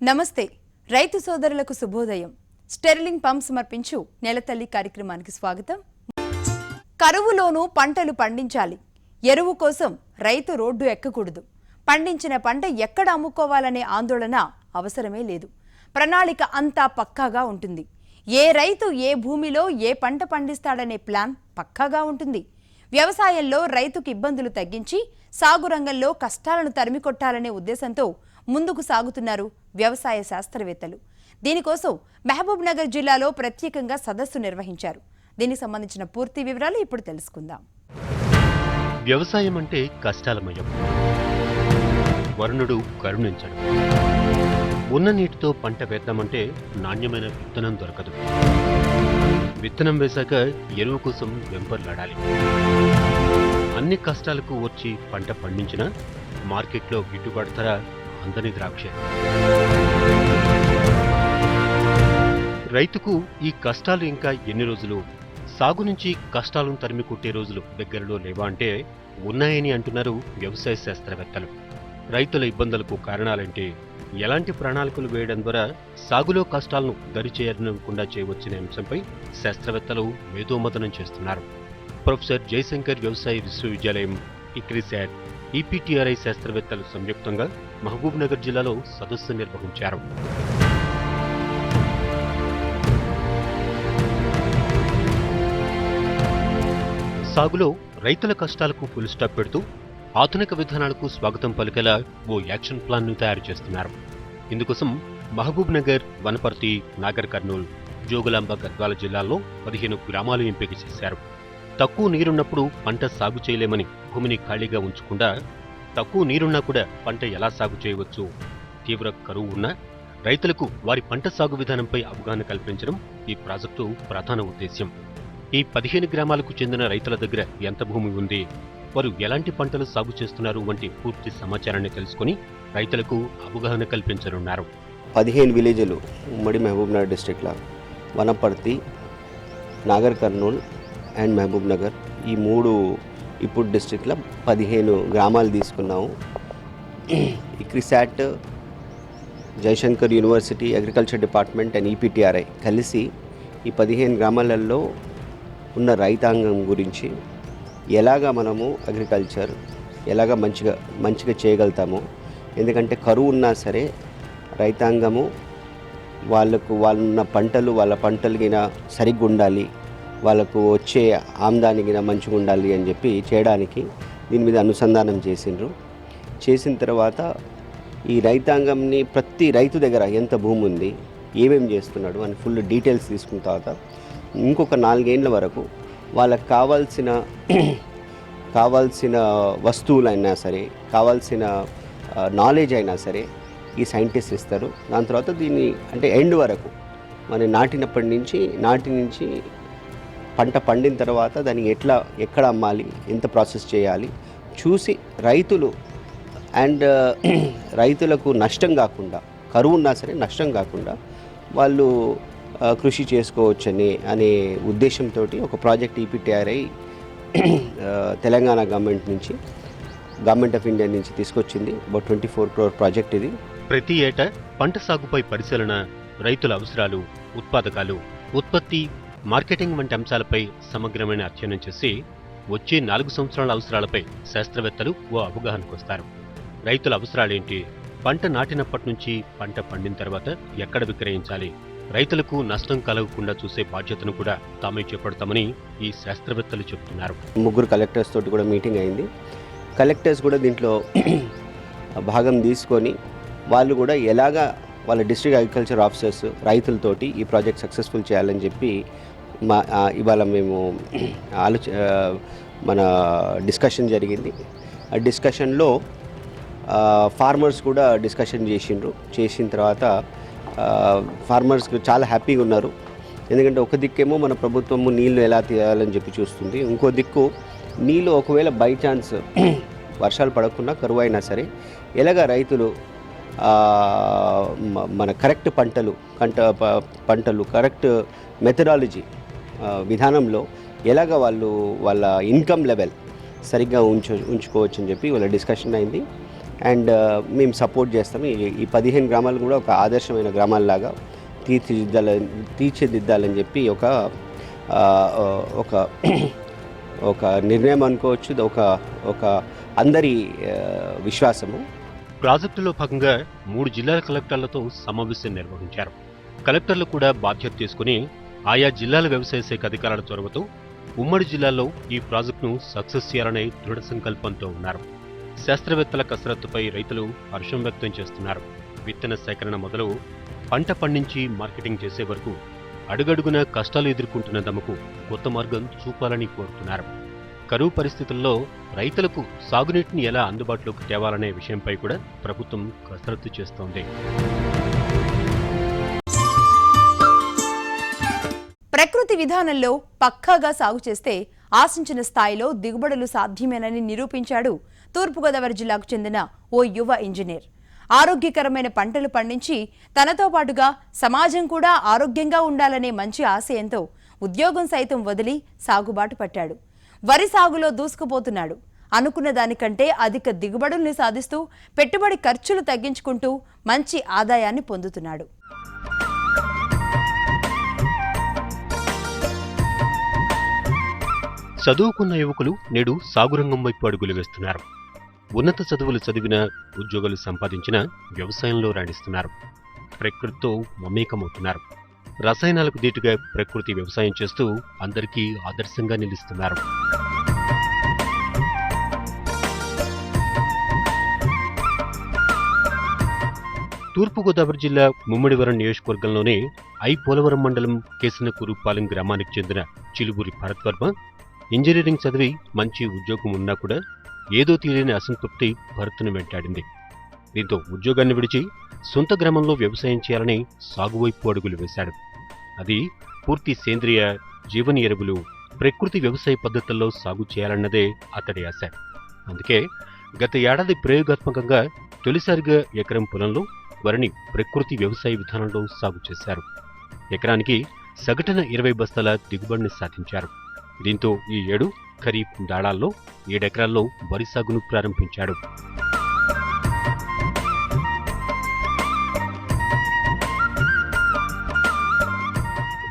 నమస్తే రైతు సోదరులకు శుభోదయం. స్టెర్లింగ్ పంప్ సమర్పించు నెలతల్లి కార్యక్రమానికి స్వాగతం. కరువులోనూ పంటలు పండించాలి. ఎరువు కోసం రైతు రోడ్డు ఎక్కకూడదు. పండించిన పంట ఎక్కడ అమ్ముకోవాలనే ఆందోళన అవసరమే లేదు. ప్రణాళిక అంతా పక్కాగా ఉంటుంది. ఏ రైతు ఏ భూమిలో ఏ పంట పండిస్తాడనే ప్లాన్ పక్కాగా ఉంటుంది. వ్యవసాయంలో రైతుకు ఇబ్బందులు తగ్గించి సాగు రంగంలో కష్టాలను తరిమికొట్టాలనే ఉద్దేశంతో ముందుకు సాగుతున్నారు వ్యవసాయ శాస్త్రవేత్తలు. దీనికోసం మహబూబ్ నగర్ జిల్లాలో ప్రత్యేకంగా సదస్సు నిర్వహించారు. దీనికి సంబంధించిన పూర్తి వివరాలు ఇప్పుడు తెలుసుకుందాం. వ్యవసాయం అంటే కష్టాలమయం. వరుణుడు కరుణించడు. ఉన్న నీటితో పంట వేద్దామంటే నాణ్యమైన విత్తనం దొరకదు. విత్తనం వేశాక ఎరువు కోసం వెంపర్లాడాలి. అన్ని కష్టాలకు వచ్చి పంట పండించినా మార్కెట్లో గిట్టుబాటు ధర అందని ద్రాక్ష. రైతుకు ఈ కష్టాలు ఇంకా ఎన్ని రోజులు? సాగు నుంచి కష్టాలను తరిమి కొట్టే రోజులు దగ్గరలో లేవా అంటే ఉన్నాయని అంటున్నారు వ్యవసాయ శాస్త్రవేత్తలు. రైతుల ఇబ్బందులకు కారణాలంటే ఎలాంటి ప్రణాళికలు వేయడం ద్వారా సాగులో కష్టాలను దరిచేయకుండా చేయవచ్చనే అంశంపై శాస్త్రవేత్తలు మేధోమథనం చేస్తున్నారు. ప్రొఫెసర్ జయశంకర్ వ్యవసాయ విశ్వవిద్యాలయం, ఇక్రిసాట్, ఈపీటీఆర్ఐ శాస్త్రవేత్తలు సంయుక్తంగా మహబూబ్ నగర్ జిల్లాలో సదస్సు నిర్వహించారు. సాగులో రైతుల కష్టాలకు ఫుల్ స్టాప్ పెడుతూ ఆధునిక విధానాలకు స్వాగతం పలికేలా ఓ యాక్షన్ ప్లాన్ ను తయారు చేస్తున్నారు. ఇందుకోసం మహబూబ్ నగర్, వనపర్తి, నాగర్ కర్నూల్, జోగులాంబ, గద్వాల జిల్లాల్లో 15 గ్రామాలు ఎంపిక చేశారు. తక్కువ నీరున్నప్పుడు పంట సాగు చేయలేమని భూమిని ఖాళీగా ఉంచకుండా తక్కువ నీరున్నా కూడా పంట ఎలా సాగు చేయవచ్చు, తీవ్ర కరువు ఉన్నా రైతులకు వారి పంట సాగు విధానంపై అవగాహన కల్పించడం ఈ ప్రాజెక్టు ప్రధాన ఉద్దేశ్యం. ఈ 15 గ్రామాలకు చెందిన రైతుల దగ్గర ఎంత భూమి ఉంది, వారు ఎలాంటి పంటలు సాగు చేస్తున్నారు వంటి పూర్తి సమాచారాన్ని తెలుసుకుని రైతులకు అవగాహన కల్పించనున్నారు. 15 విలేజ్లు ఉమ్మడి మహబూబ్ నగర్ డిస్ట్రిక్ట్లో Wanaparthy, Nagarkurnool and Mahabubnagar, ఈ 3 ఇప్పుడు డిస్ట్రిక్ట్లో 15 గ్రామాలు తీసుకున్నాము. ICRISAT, Jayashankar university, agriculture department and EPTRI కలిసి ఈ 15 గ్రామాలలో ఉన్న రైతాంగం గురించి ఎలాగా మనము అగ్రికల్చర్ ఎలాగా మంచిగా చేయగలుగుతాము. ఎందుకంటే కరువు ఉన్నా సరే రైతాంగము వాళ్ళున్న వాళ్ళ పంటలు గిన సరిగ్గా ఉండాలి, వాళ్ళకు వచ్చే ఆమ్దాని గిన మంచిగా ఉండాలి అని చెప్పి చేయడానికి దీని మీద అనుసంధానం చేసిన తర్వాత ఈ రైతాంగంని ప్రతి రైతు దగ్గర ఎంత భూమి ఉంది, ఏమేమి చేస్తున్నాడు అని ఫుల్ డీటెయిల్స్ తీసుకున్న తర్వాత ఇంకొక 4 ఏళ్ల వరకు వాళ్ళకు కావాల్సిన వస్తువులైనా సరే, కావాల్సిన నాలెడ్జ్ అయినా సరే ఈ సైంటిస్ట్ ఇస్తారు. దాని తర్వాత దీన్ని అంటే ఎండ్ వరకు మన నాటి నుంచి పంట పండిన తర్వాత దాన్ని ఎక్కడ అమ్మాలి, ఎంత ప్రాసెస్ చేయాలి చూసి రైతులకు నష్టం కాకుండా, కరువు ఉన్నా సరే నష్టం కాకుండా వాళ్ళు కృషి చేసుకోవచ్చని అనే ఉద్దేశంతో ఒక project EPTRI Telangana government of India నుంచి తీసుకొచ్చింది. అబౌట్ 24 crore ప్రాజెక్ట్ ఇది. ప్రతి ఏటా పంట సాగుపై పరిశీలన, రైతుల అవసరాలు, ఉత్పాదకాలు, ఉత్పత్తి, మార్కెటింగ్ వంటి అంశాలపై సమగ్రమైన అధ్యయనం చేసి వచ్చే 4 సంవత్సరాల అవసరాలపై శాస్త్రవేత్తలు ఓ అవగాహనకొస్తారు. రైతుల అవసరాలేంటి, పంట నాటినప్పటి నుంచి పంట పండిన తర్వాత ఎక్కడ విక్రయించాలి, రైతులకు నష్టం కలగకుండా చూసే బాధ్యతను కూడా తామే చేపడతామని ఈ శాస్త్రవేత్తలు చెబుతున్నారు. 3 కలెక్టర్స్ తోటి కూడా మీటింగ్ అయింది. కలెక్టర్స్ కూడా దీంట్లో భాగం తీసుకొని వాళ్ళు కూడా ఎలాగా వాళ్ళ డిస్ట్రిక్ట్ అగ్రికల్చర్ ఆఫీసర్స్ రైతులతోటి ఈ ప్రాజెక్ట్ సక్సెస్ఫుల్ చేయాలని చెప్పి ఇవాళ మేము మన డిస్కషన్ జరిగింది. ఆ డిస్కషన్లో ఫార్మర్స్ కూడా డిస్కషన్ చేసిన తర్వాత ఫార్మర్స్కి చాలా హ్యాపీగా ఉన్నారు. ఎందుకంటే ఒక దిక్కేమో మన ప్రభుత్వము నీళ్లు ఎలా తీయాలని చెప్పి చూస్తుంది, ఇంకో దిక్కు నీళ్ళు ఒకవేళ బై ఛాన్స్ వర్షాలు పడకుండా కరువు అయినా సరే ఎలాగ రైతులు మన కరెక్ట్ పంటలు కరెక్ట్ మెథడాలజీ విధానంలో ఎలాగ వాళ్ళ ఇన్కమ్ లెవెల్ సరిగ్గా ఉంచుకోవచ్చు అని చెప్పి వాళ్ళ డిస్కషన్ అయింది. అండ్ మేము సపోర్ట్ చేస్తాం. ఈ 15 గ్రామాలు కూడా ఒక ఆదర్శమైన గ్రామాల్లాగా తీర్చిదిద్దాలని చెప్పి ఒక ఒక నిర్ణయం అనుకోవచ్చు, ఒక అందరి విశ్వాసము. ప్రాజెక్టులో భాగంగా 3 జిల్లాల కలెక్టర్లతో సమావేశం నిర్వహించారు. కలెక్టర్లు కూడా బాధ్యత తీసుకుని ఆయా జిల్లాల వ్యవసాయ శాఖ అధికారుల చొరవతో ఉమ్మడి జిల్లాలో ఈ ప్రాజెక్టును సక్సెస్ చేయాలనే దృఢ సంకల్పంతో ఉన్నారు. శాస్త్రవేత్తల కసరత్తుపై రైతులు హర్షం వ్యక్తం చేస్తున్నారు. విత్తన సేకరణ మొదలు పంట పండించి మార్కెటింగ్ చేసే వరకు అడుగడుగున కష్టాలు ఎదుర్కొంటున్న తమకు కొత్త మార్గం చూపాలని కోరుతున్నారు. కరువు పరిస్థితుల్లో రైతులకు సాగునీటిని ఎలా అందుబాటులోకి తేవాలనే విషయంపై కూడా ప్రభుత్వం కసరత్తు చేస్తోంది. ప్రకృతి విధానంలో పక్కాగా సాగు చేస్తే ఆశించిన స్థాయిలో దిగుబడులు సాధ్యమేనని నిరూపించాడు తూర్పుగోదావరి జిల్లాకు చెందిన ఓ యువ ఇంజనీర్. ఆరోగ్యకరమైన పంటలు పండించి తనతో పాటుగా సమాజం కూడా ఆరోగ్యంగా ఉండాలనే మంచి ఆశయంతో ఉద్యోగం సైతం వదిలి సాగుబాటు పట్టాడు. వరి సాగులో దూసుకుపోతున్నాడు. అనుకున్న దానికంటే అధిక దిగుబడుల్ని సాధిస్తూ పెట్టుబడి ఖర్చులు తగ్గించుకుంటూ మంచి ఆదాయాన్ని పొందుతున్నాడు. చదువుకున్న యువకులు నేడు సాగురంగం వైపు అడుగులు వేస్తున్నారు. ఉన్నత చదువులు చదివిన, ఉద్యోగాలు సంపాదించిన వ్యవసాయంలో రాణిస్తున్నారు. ప్రకృతితో మమేకమవుతున్నారు. రసాయనాలకు దీటుగా ప్రకృతి వ్యవసాయం చేస్తూ అందరికీ ఆదర్శంగా నిలుస్తున్నారు. తూర్పుగోదావరి జిల్లా ముమ్మిడివరం నియోజకవర్గంలోని పోలవరం మండలం కేసనకూరుపాలెం గ్రామానికి చెందిన చిలుబూరి భరత్ వర్మ ఇంజనీరింగ్ చదివి మంచి ఉద్యోగం ఉన్నా కూడా ఏదో తీరని అసంతృప్తి భరత్ను వెంటాడింది. దీంతో ఉద్యోగాన్ని విడిచి సొంత గ్రామంలో వ్యవసాయం చేయాలని సాగువైపు అడుగులు వేశాడు. అది పూర్తి సేంద్రియ, జీవన ఎరువులు, ప్రకృతి వ్యవసాయ పద్ధతుల్లో సాగు చేయాలన్నదే అతడి ఆశ. అందుకే గత ఏడాది ప్రయోగాత్మకంగా తొలిసారిగా ఎకరం పొలంలో వరిని ప్రకృతి వ్యవసాయ విధానంలో సాగు చేశారు. ఎకరానికి సగటున 20 బస్తాల దిగుబడిని సాధించారు. దీంతో ఈ ఏడు ఖరీఫ్ దాళాల్లో 7 ఎకరాల్లో వరి సాగును ప్రారంభించాడు.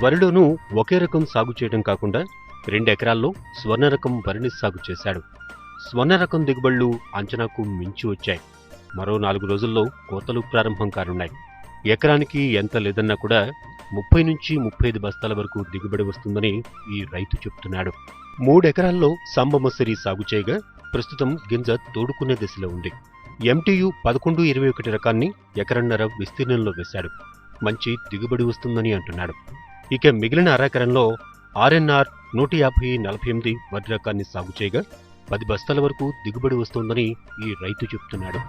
వరిలోనూ ఒకే రకం సాగు చేయడం కాకుండా 2 ఎకరాల్లో స్వర్ణ రకం వరిని సాగు చేశాడు. స్వర్ణ రకం దిగుబడులు అంచనాకు మించి వచ్చాయి. మరో 4 రోజుల్లో కోతలు ప్రారంభం కానున్నాయి. ఎకరానికి ఎంత లేదన్నా కూడా 30 నుంచి 35 బస్తాల వరకు దిగుబడి వస్తుందని ఈ రైతు చెప్తున్నాడు. 3 ఎకరాల్లో సాంబమసరి సాగు చేయగా ప్రస్తుతం గింజ తోడుకునే దశలో ఉంది. MTU 1121 రకాన్ని ఎకరన్నర విస్తీర్ణంలో వేశాడు. మంచి దిగుబడి వస్తుందని అంటున్నాడు. ఇక మిగిలిన అరెకరంలో RNR 150-48 వరి రకాన్ని సాగు చేయగా 10 బస్తాల వరకు దిగుబడి వస్తోందని ఈ రైతు చెప్తున్నాడు.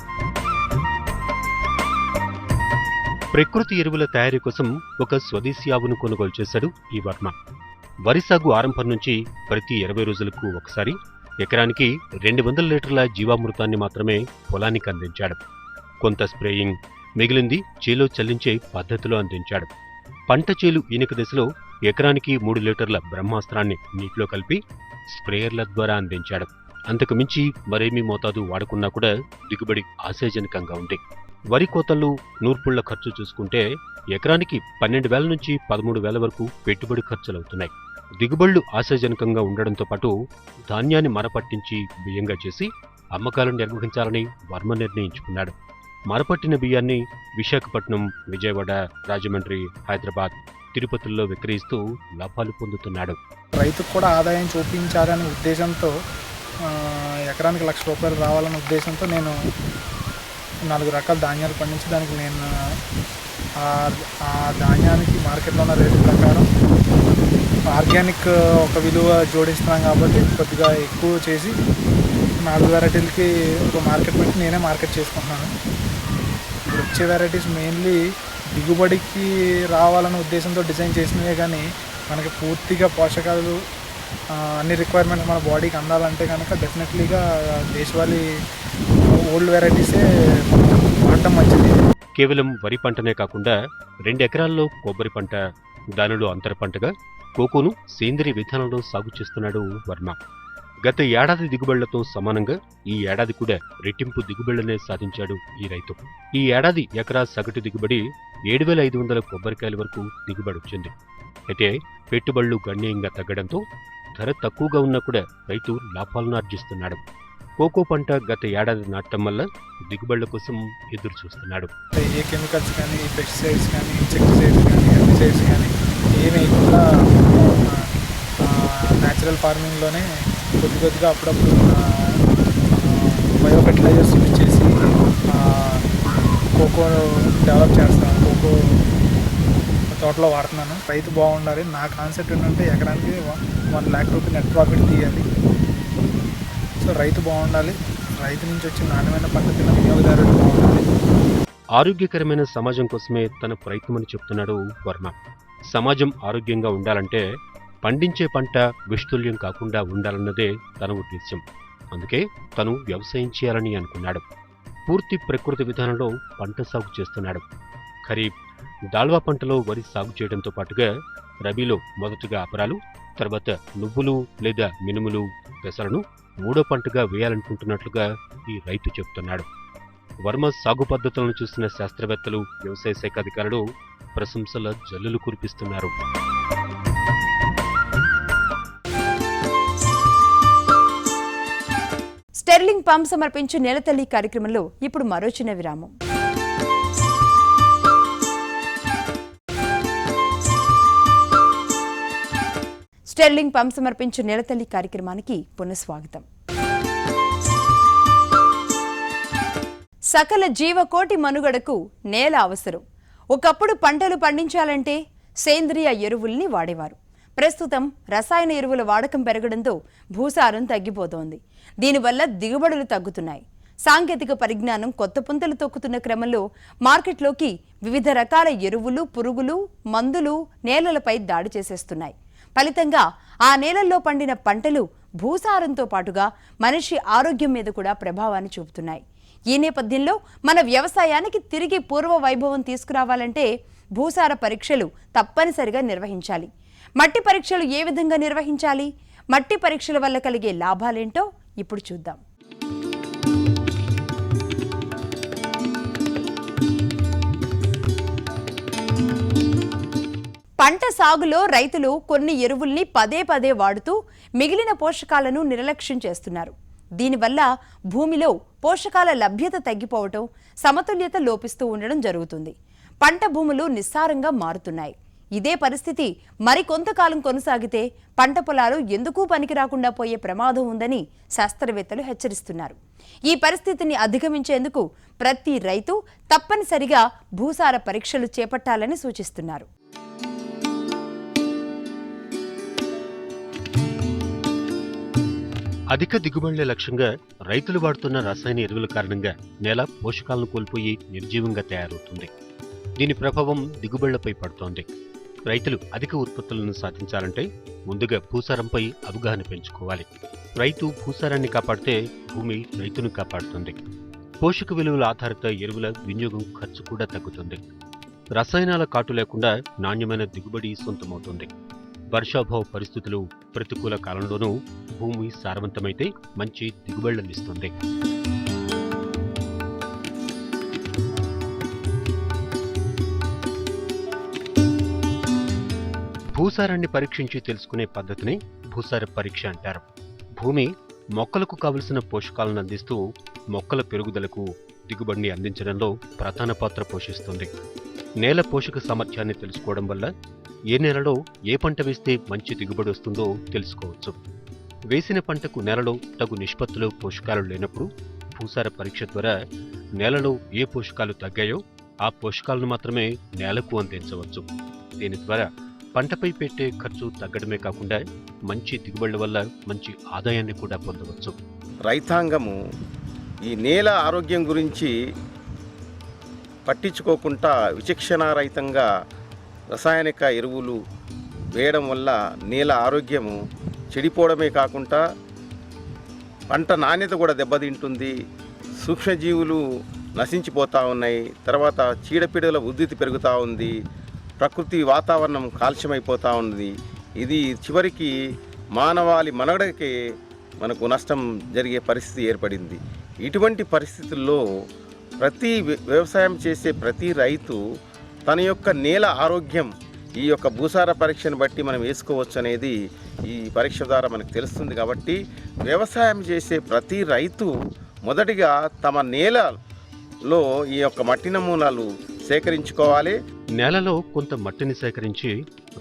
ప్రకృతి ఎరువుల తయారీ కోసం ఒక స్వదేశీ ఆవును కొనుగోలు చేశాడు ఈ వర్మ. వరి సాగు ఆరంభం నుంచి ప్రతి 20 రోజులకు ఒకసారి ఎకరానికి 200 లీటర్ల జీవామృతాన్ని మాత్రమే పొలానికి అందించాడు. కొంత స్ప్రేయింగ్, మిగిలింది చేలో చల్లించే పద్ధతిలో అందించాడు. పంట చేలు ఈనక దశలో ఎకరానికి 3 లీటర్ల బ్రహ్మాస్త్రాన్ని నీటిలో కలిపి స్ప్రేయర్ల ద్వారా అందించాడు. అంతకు మించి మరేమీ మోతాదు వాడకున్నా కూడా దిగుబడి ఆశాజనకంగా ఉంది. వరి కోతలు, నూర్పుళ్ల ఖర్చు చూసుకుంటే ఎకరానికి 12,000 నుంచి 13,000 వరకు పెట్టుబడి ఖర్చులవుతున్నాయి. దిగుబడులు ఆశాజనకంగా ఉండడంతో పాటు ధాన్యాన్ని మరపట్టించి బియ్యంగా చేసి అమ్మకాలను నిర్వహించాలని వర్మ నిర్ణయించుకున్నాడు. మరపట్టిన బియ్యాన్ని విశాఖపట్నం, విజయవాడ, రాజమండ్రి, హైదరాబాద్, తిరుపతిలో విక్రయిస్తూ లాభాలు పొందుతున్నాడు. రైతుకు కూడా ఆదాయం చూపించాలనే ఉద్దేశంతో ఎకరానికి ₹1,00,000 రావాలనే ఉద్దేశంతో నేను 4 రకాల ధాన్యాలు పండించి దానికి నేను ఆ ధాన్యానికి మార్కెట్లో ఉన్న రేటు ప్రకారం ఆర్గానిక్ ఒక విలువ జోడిస్తున్నాం కాబట్టి కొద్దిగా ఎక్కువ చేసి 4 వెరైటీలకి ఒక మార్కెట్ పెట్టి నేనే మార్కెట్ చేసుకుంటున్నాను. ఇప్పుడు వచ్చే వెరైటీస్ మెయిన్లీ దిగుబడికి రావాలనే ఉద్దేశంతో డిజైన్ చేసినవే, కానీ మనకి పూర్తిగా పోషకాలు అన్ని రిక్వైర్మెంట్స్ మన బాడీకి అందాలంటే కనుక డెఫినెట్లీగా దేశవాళీ ఓల్డ్ వెరైటీసే వాడటం మంచిది. కేవలం వరి పంటనే కాకుండా 2 ఎకరాల్లో కొబ్బరి పంట, దానిలో అంతర పంటగా కోకోను సేంద్రియ విధానంలో సాగు చేస్తున్నాడు వర్మ. గత ఏడాది దిగుబడులతో సమానంగా ఈ ఏడాది కూడా రెట్టింపు దిగుబడులనే సాధించాడు ఈ రైతు. ఈ ఏడాది ఎకరా సగటు దిగుబడి 7,500 కొబ్బరికాయల వరకు దిగుబడి వచ్చింది. అయితే పెట్టుబడులు గణనీయంగా తగ్గడంతో ధర తక్కువగా ఉన్నా కూడా రైతు లాభాలను ఆర్జిస్తున్నాడు. కోకో పంట గత ఏడాది నాటడం వల్ల దిగుబడుల కోసం ఎదురు చూస్తున్నాడు. ఏ కెమికల్స్ కానీ, పెస్టిసైడ్స్ కానీ, ఇన్సెక్టిసైడ్స్ కానీ, హెర్బిసైడ్స్ కానీ ఏమి వేయకుండా న్యాచురల్ ఫార్మింగ్లోనే కొద్దిగా అప్పుడప్పుడు బయో ఫెర్టిలైజర్స్ యూజ్ చేసి కోకో డెవలప్ చేస్తాను. కోకో తోటలో వాడుతున్నాను. రైతు బాగుండాలి. నా కాన్సెప్ట్ ఏంటంటే ఎకరానికి 1 lakh రూపీ నెట్ ప్రాఫిట్ తీయాలి. సో రైతు బాగుండాలి. రైతు నుంచి వచ్చిన నాణ్యమైన పంట తిన్న వినియోగదారుడు బాగుండాలి. ఆరోగ్యకరమైన సమాజం కోసమే తన ప్రయత్నమని చెప్తున్నాడు వర్మ. సమాజం ఆరోగ్యంగా ఉండాలంటే పండించే పంట విషతుల్యం కాకుండా ఉండాలన్నదే తన ఉద్దేశ్యం. అందుకే తను వ్యవసాయం చేయాలని అనుకున్నాడు. పూర్తి ప్రకృతి విధానంలో పంట సాగు చేస్తున్నాడు. ఖరీఫ్, దాల్వా పంటలో వరి సాగు చేయడంతో పాటుగా రబీలో మొదటగా అపరాలు, తర్వాత నువ్వులు లేదా మినుములు, పెసలను 3వ పంటగా వేయాలనుకుంటున్నట్లుగా ఈ రైతు చెబుతున్నాడు. వర్మ సాగు పద్ధతులను చూసిన శాస్త్రవేత్తలు, వ్యవసాయ శాఖ అధికారులు ప్రశంసల జల్లులు కురిపిస్తున్నారు. స్టెర్లింగ్ పంప్ సమర్పించు నెలతల్లి కార్యక్రమంలో ఇప్పుడు మరో చిన్న విరామం. స్టెర్లింగ్ పంప్ సమర్పించు నెలతల్లి కార్యక్రమానికి పునఃస్వాగతం. సకల జీవకోటి మనుగడకు నేల అవసరం. ఒకప్పుడు పంటలు పండించాలంటే సేంద్రియ ఎరువుల్ని వాడేవారు. ప్రస్తుతం రసాయన ఎరువుల వాడకం పెరగడంతో భూసారం తగ్గిపోతోంది. దీనివల్ల దిగుబడులు తగ్గుతున్నాయి. సాంకేతిక పరిజ్ఞానం కొత్త పుంతలు తొక్కుతున్న క్రమంలో మార్కెట్లోకి వివిధ రకాల ఎరువులు, పురుగులు, మందులు నేలలపై దాడి చేసేస్తున్నాయి. ఫలితంగా ఆ నేలల్లో పండిన పంటలు భూసారంతో పాటుగా మనిషి ఆరోగ్యం మీద కూడా ప్రభావాన్ని చూపుతున్నాయి. ఈ నేపథ్యంలో మన వ్యవసాయానికి తిరిగి పూర్వ వైభవం తీసుకురావాలంటే భూసార పరీక్షలు తప్పనిసరిగా నిర్వహించాలి. మట్టి పరీక్షలు ఏ విధంగా నిర్వహించాలి? మట్టి పరీక్షల వల్ల కలిగే లాభాలేంటో ఇప్పుడు చూద్దాం. పంట సాగులో రైతులు కొన్ని ఎరువుల్ని పదే వాడుతూ మిగిలిన పోషకాలను నిర్లక్ష్యం చేస్తున్నారు. దీనివల్ల భూమిలో పోషకాల లభ్యత తగ్గిపోవటం, సమతుల్యత లోపిస్తూ ఉండడం జరుగుతుంది. పంట భూములు నిస్సారంగా మారుతున్నాయి. ఇదే పరిస్థితి మరికొంతకాలం కొనసాగితే పంట పొలాలు ఎందుకు పనికి రాకుండా పోయే ప్రమాదం ఉందని శాస్త్రవేత్తలు హెచ్చరిస్తున్నారు. ఈ పరిస్థితిని అధిగమించేందుకు ప్రతి రైతు తప్పనిసరిగా భూసార పరీక్షలు చేపట్టాలని సూచిస్తున్నారు. అధిక దిగుబడులే లక్ష్యంగా రైతులు వాడుతున్న రసాయన ఎరువుల కారణంగా నేల పోషకాలను కోల్పోయి నిర్జీవంగా తయారవుతుంది. దీని ప్రభావం దిగుబడులపై పడుతోంది. రైతులు అధిక ఉత్పత్తులను సాధించాలంటే ముందుగా భూసారంపై అవగాహన పెంచుకోవాలి. రైతు భూసారాన్ని కాపాడితే భూమి రైతును కాపాడుతుంది. పోషక విలువల ఆధారిత ఎరువుల వినియోగం ఖర్చు కూడా తగ్గుతుంది. రసాయనాల కాటు లేకుండా నాణ్యమైన దిగుబడి సొంతమవుతుంది. వర్షాభావ పరిస్థితులు ప్రతికూల కాలంలోనూ భూమి సారవంతమైతే మంచి దిగుబడులనిస్తుంది. భూసారాన్ని పరీక్షించి తెలుసుకునే పద్ధతిని భూసార పరీక్ష అంటారు. భూమి మొక్కలకు కావలసిన పోషకాలను అందిస్తూ మొక్కల పెరుగుదలకు, దిగుబడిని అందించడంలో ప్రధాన పాత్ర పోషిస్తుంది. నేల పోషక సామర్థ్యాన్ని తెలుసుకోవడం వల్ల ఏ నేలలో ఏ పంట వేస్తే మంచి దిగుబడి వస్తుందో తెలుసుకోవచ్చు. వేసిన పంటకు నేలలో తగు నిష్పత్తిలో పోషకాలు లేనప్పుడు భూసార పరీక్ష ద్వారా నేలలో ఏ పోషకాలు తగ్గాయో ఆ పోషకాలను మాత్రమే నేలకు అందించవచ్చు. దీని ద్వారా పంటపై పెట్టే ఖర్చు తగ్గడమే కాకుండా మంచి దిగుబడుల వల్ల మంచి ఆదాయాన్ని కూడా పొందవచ్చు. రైతాంగము ఈ నేల ఆరోగ్యం గురించి పట్టించుకోకుండా విచక్షణారహితంగా రసాయనిక ఎరువులు వేయడం వల్ల నేల ఆరోగ్యము చెడిపోవడమే కాకుండా పంట నాణ్యత కూడా దెబ్బతింటుంది. సూక్ష్మజీవులు నశించిపోతూ ఉన్నాయి. తర్వాత చీడపీడల ఉధృతి పెరుగుతూ ఉంది. ప్రకృతి వాతావరణం కాలుష్యమైపోతూ ఉంది. ఇది చివరికి మానవాళి మనుగడకి మనకు నష్టం జరిగే పరిస్థితి ఏర్పడింది. ఇటువంటి పరిస్థితుల్లో ప్రతి వ్యవసాయం చేసే ప్రతి రైతు తన యొక్క నేల ఆరోగ్యం ఈ యొక్క భూసార పరీక్షను బట్టి మనం వేసుకోవచ్చు అనేది ఈ పరీక్ష ద్వారా మనకు తెలుస్తుంది. కాబట్టి వ్యవసాయం చేసే ప్రతి రైతు మొదటిగా తమ నేలలో ఈ యొక్క మట్టి నమూనాలు సేకరించుకోవాలి. నేలలో కొంత మట్టిని సేకరించి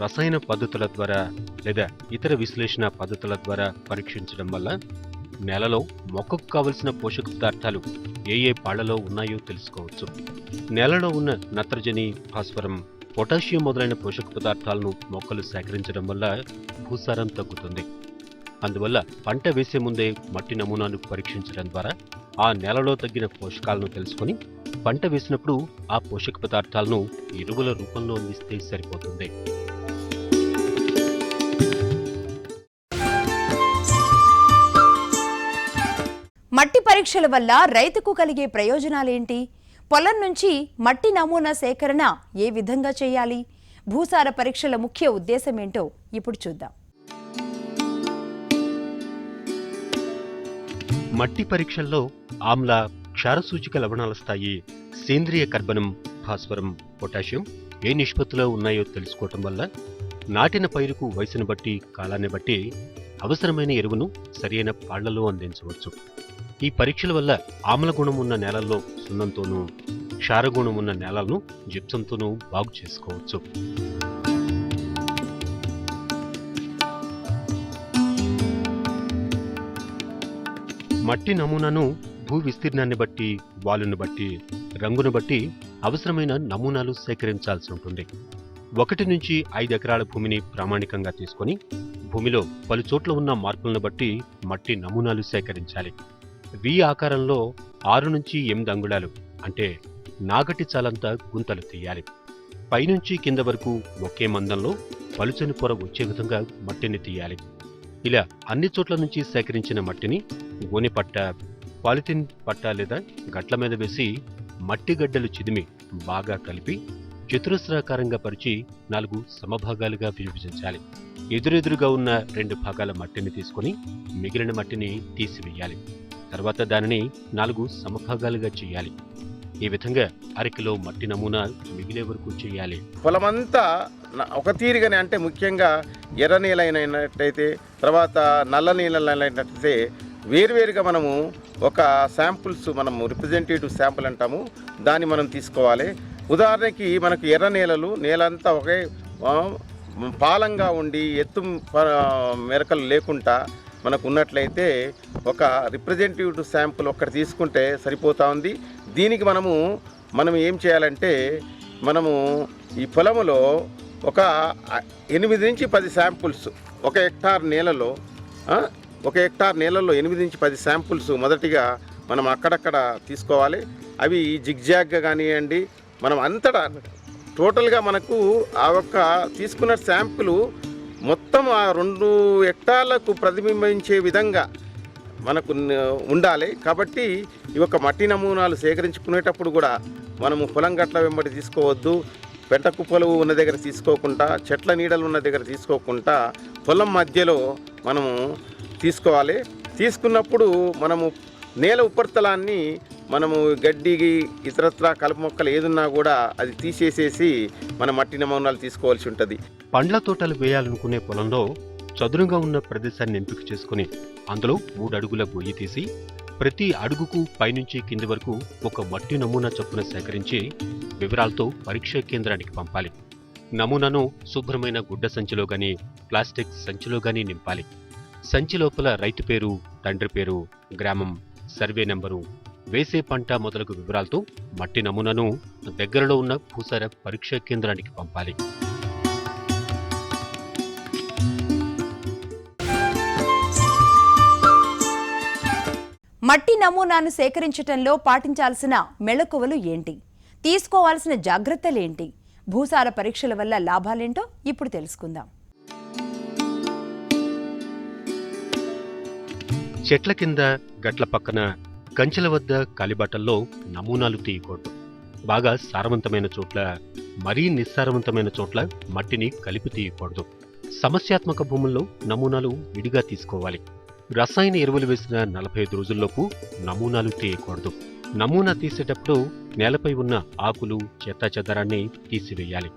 రసాయన పద్ధతుల ద్వారా లేదా ఇతర విశ్లేషణ పద్ధతుల ద్వారా పరీక్షించడం వల్ల నేలలో మొక్కకు కావలసిన పోషక పదార్థాలు ఏ ఏ పాళ్లలో ఉన్నాయో తెలుసుకోవచ్చు. నేలలో ఉన్న నత్రజని, భాస్వరం, పొటాషియం మొదలైన పోషక పదార్థాలను మొక్కలు సేకరించడం వల్ల భూసారం తగ్గుతుంది. అందువల్ల పంట వేసే ముందే మట్టి నమూనాను పరీక్షించడం ద్వారా ఆ నేలలో తగ్గిన పోషకాలను తెలుసుకొని పంట వేసినప్పుడు ఆ పోషక పదార్థాలను ఎరువుల రూపంలో అందిస్తే సరిపోతుంది. మట్టి పరీక్షల వల్ల రైతుకు కలిగే ప్రయోజనాలేంటి? పొలం నుంచి మట్టి నమూనా సేకరణ ఏ విధంగా చేయాలి? భూసార పరీక్షల ముఖ్య ఉద్దేశం ఏంటో ఇప్పుడు చూద్దాం. మట్టి పరీక్షల్లో ఆమ్ల, క్షారసూచిక లవణాల స్థాయి, సేంద్రియ కర్బనం, భాస్వరం, పొటాషియం ఏ నిష్పత్తిలో ఉన్నాయో తెలుసుకోవటం వల్ల నాటిన పైరుకు వయసును బట్టి, కాలాన్ని బట్టి అవసరమైన ఎరువును సరైన పాళ్లలో అందించవచ్చు. ఈ పరీక్షల వల్ల ఆమ్ల గుణం ఉన్న నేలల్లో సున్నంతోనూ, క్షారగుణం ఉన్న నేలలను జిప్సంతోనూ బాగు చేసుకోవచ్చు. మట్టి నమూనాను భూ విస్తీర్ణాన్ని బట్టి, వాలును బట్టి, రంగును బట్టి అవసరమైన నమూనాలు సేకరించాల్సి ఉంటుంది. 1 నుంచి 5 ఎకరాల భూమిని ప్రామాణికంగా తీసుకొని భూమిలో పలు చోట్ల ఉన్న మార్పులను బట్టి మట్టి నమూనాలు సేకరించాలి. వి ఆకారంలో 6 నుంచి 8 అంగుళాలు అంటే నాగటి చాలంత గుంతలు తీయాలి. పైనుంచి కింద వరకు ఒకే మందంలో పలుచని పొర వచ్చే విధంగా మట్టిని తీయాలి. ఇలా అన్ని చోట్ల నుంచి సేకరించిన మట్టిని గోనె పట్ట, పాలిథిన్ పట్ట లేదా గట్ల మీద వేసి మట్టి గడ్డలు చిదిమి బాగా కలిపి చతురస్రాకారంగా పరిచి 4 సమభాగాలుగా విభజించాలి. ఎదురెదురుగా ఉన్న 2 భాగాల మట్టిని తీసుకొని మిగిలిన మట్టిని తీసివేయాలి. తర్వాత దానిని 4 సమభాగాలుగా చేయాలి. ఈ విధంగా 1/2 కిలో మట్టి నమూనా మిగిలే వరకు చేయాలి. పొలమంతా ఒక తీరుగానే, అంటే ముఖ్యంగా ఎర్ర నేల అయినట్టయితే, తర్వాత నల్ల నేలైనట్టయితే వేరువేరుగా మనము ఒక శాంపుల్స్, మనము రిప్రజెంటేటివ్ శాంపుల్ అంటాము, దాన్ని మనం తీసుకోవాలి. ఉదాహరణకి మనకు ఎర్ర నేలలు, నేలంతా ఒకే పాలంగా ఉండి ఎత్తు మెరకలు లేకుండా మనకు ఉన్నట్లయితే ఒక రిప్రజెంటేటివ్ శాంపుల్ ఒక్కటి తీసుకుంటే సరిపోతా ఉంది. దీనికి మనం ఏం చేయాలంటే, మనము ఈ పొలములో ఒక 8 నుంచి 10 శాంపుల్స్, 1 హెక్టార్ నేలలో 8 నుంచి 10 శాంపుల్స్ మొదటిగా మనం అక్కడక్కడ తీసుకోవాలి. అవి జిగ్జాగ్గా కానివ్వండి, మనం అంతటా టోటల్గా మనకు ఆ ఒక్క తీసుకున్న శాంపుల్ మొత్తం ఆ 2 హెక్టార్లకు ప్రతిబింబించే విధంగా మనకు ఉండాలి. కాబట్టి ఈ యొక్క మట్టి నమూనాలు సేకరించుకునేటప్పుడు కూడా మనము పొలం గట్ల వెంబడి తీసుకోవద్దు, పెంట కుప్పలు ఉన్న దగ్గర తీసుకోకుండా, చెట్ల నీడలు ఉన్న దగ్గర తీసుకోకుండా పొలం మధ్యలో మనము తీసుకోవాలి. తీసుకున్నప్పుడు మనము నేల ఉపరితలాన్ని మనము గడ్డికి ఇతరత్ర కలుపు మొక్కలు ఏదున్నా కూడా అది తీసేసేసి మన మట్టి నమూనాలు తీసుకోవాల్సి ఉంటుంది. పండ్ల తోటలు వేయాలనుకునే పొలంలో చదునుగా ఉన్న ప్రదేశాన్ని ఎంపిక చేసుకుని అందులో 3 అడుగుల గొయ్యి తీసి ప్రతి అడుగుకు పైనుంచి కింది వరకు ఒక మట్టి నమూనా చొప్పున సేకరించి వివరాలతో పరీక్షా కేంద్రానికి పంపాలి. నమూనాను శుభ్రమైన గుడ్డ సంచిలో గాని, ప్లాస్టిక్ సంచిలో గాని నింపాలి. సంచి లోపల రైతు పేరు, తండ్రి పేరు, గ్రామం, సర్వే నెంబరు, వేసే పంట మొదలగు వివరాలతో మట్టి నమూనాను దగ్గరలో ఉన్న భూసార పరీక్షా కేంద్రానికి పంపాలి. మట్టి నమూనాను సేకరించటంలో పాటించాల్సిన మెళకువలు ఏంటి? తీసుకోవాల్సిన జాగ్రత్తలేంటి? భూసార పరీక్షల వల్ల లాభాలేంటో ఇప్పుడు తెలుసుకుందాం. చెట్ల కింద, గట్ల పక్కన, కంచెల వద్ద కాలిబాటల్లో నమూనాలు తీయకూడదు. బాగా సారవంతమైన చోట్ల, మరీ నిస్సారవంతమైన చోట్ల మట్టిని కలిపి తీయకూడదు. సమస్యాత్మక భూముల్లో నమూనాలు విడిగా తీసుకోవాలి. రసాయన ఎరువులు వేసిన 45 రోజుల్లోపు నమూనాలు తీయకూడదు. నమూనా తీసేటప్పుడు నేలపై ఉన్న ఆకులు, చెత్తాచెదరాన్ని తీసివేయాలి.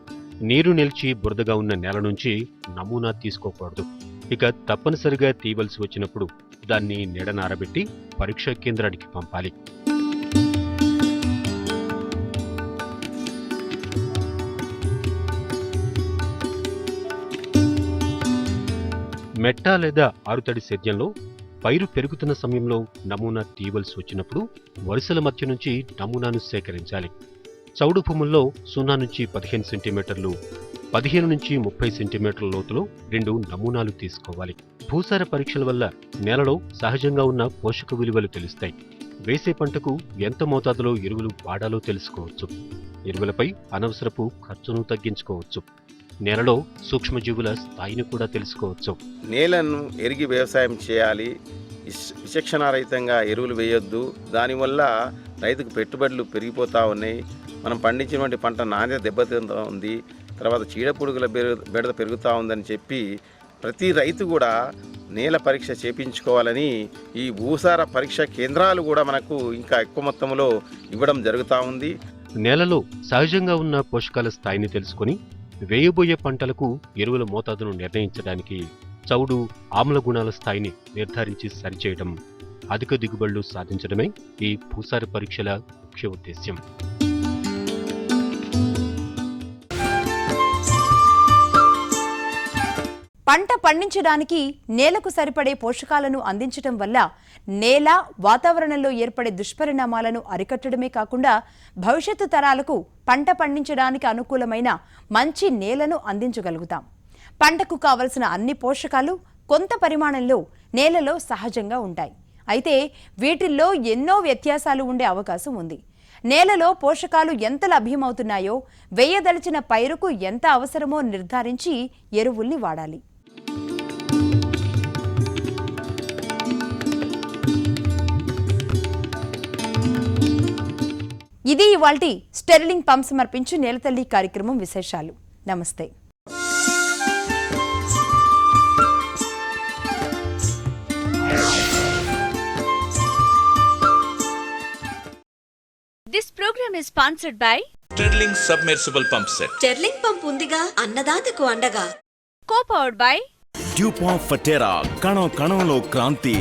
నీరు నిలిచి బురదగా ఉన్న నేల నుంచి నమూనా తీసుకోకూడదు. ఇక తప్పనిసరిగా తీయవలసి వచ్చినప్పుడు దాన్ని నీడన ఆరబెట్టి పరీక్షా కేంద్రానికి పంపాలి. మెట్ట లేదా ఆరుతడి సేద్యంలో పైరు పెరుగుతున్న సమయంలో నమూనా తీయవలసి వచ్చినప్పుడు వరుసల మధ్య నుంచి నమూనాను సేకరించాలి. చౌడు భూముల్లో 0 నుంచి 15 సెంటీమీటర్లు, 15 నుంచి 30 సెంటీమీటర్ల లోతులో 2 నమూనాలు తీసుకోవాలి. భూసార పరీక్షల వల్ల నేలలో సహజంగా ఉన్న పోషక విలువలు తెలుస్తాయి. వేసే పంటకు ఎంత మోతాదులో ఎరువులు వాడాలో తెలుసుకోవచ్చు. ఎరువులపై అనవసరపు ఖర్చును తగ్గించుకోవచ్చు. నేలలో సూక్ష్మజీవుల స్థాయిని కూడా తెలుసుకోవచ్చు. నేలను ఎరిగి వ్యవసాయం చేయాలి. విచక్షణారహితంగా ఎరువులు వేయొద్దు. దానివల్ల రైతుకు పెట్టుబడులు పెరిగిపోతూ ఉన్నాయి. మనం పండించినటువంటి పంట నాణ్యత దెబ్బతింటూ ఉంది. తర్వాత చీడపురుగుల బెడద పెరుగుతూ ఉందని చెప్పి ప్రతి రైతు కూడా నేల పరీక్ష చేయించుకోవాలని ఈ భూసార పరీక్ష కేంద్రాలు కూడా మనకు ఇంకా ఎక్కువ మొత్తంలో ఇవ్వడం జరుగుతూ ఉంది. నేలలో సహజంగా ఉన్న పోషకాల స్థాయిని తెలుసుకొని వేయబోయే పంటలకు ఎరువుల మోతాదును నిర్ణయించడానికి చౌడు, ఆమ్ల గుణాల స్థాయిని నిర్ధారించి సరిచేయడం, అధిక దిగుబడులు సాధించడమే ఈ భూసార పరీక్షల ముఖ్య ఉద్దేశ్యం. పంట పండించడానికి నేలకు సరిపడే పోషకాలను అందించటం వల్ల నేల, వాతావరణంలో ఏర్పడే దుష్పరిణామాలను అరికట్టడమే కాకుండా భవిష్యత్తు తరాలకు పంట పండించడానికి అనుకూలమైన మంచి నేలను అందించగలుగుతాం. పంటకు కావలసిన అన్ని పోషకాలు కొంత పరిమాణంలో నేలలో సహజంగా ఉంటాయి. అయితే వీటిల్లో ఎన్నో వ్యత్యాసాలు ఉండే అవకాశం ఉంది. నేలలో పోషకాలు ఎంత లభ్యమవుతున్నాయో, వేయదలిచిన పైరుకు ఎంత అవసరమో నిర్ధారించి ఎరువుల్ని వాడాలి. ఇది ఇవాల్టి స్టెర్లింగ్ పంప్ సమర్పించు నేలతల్లి కార్యక్రమం విశేషాలు. నమస్తే. This program is sponsored by sterling submersible pump set. Sterling pump ఉందిగా అన్నదాతకు అండగా. co-powered by డ్యూపాంట్ ఫటేరా, కణం కణంలో క్రాంతి.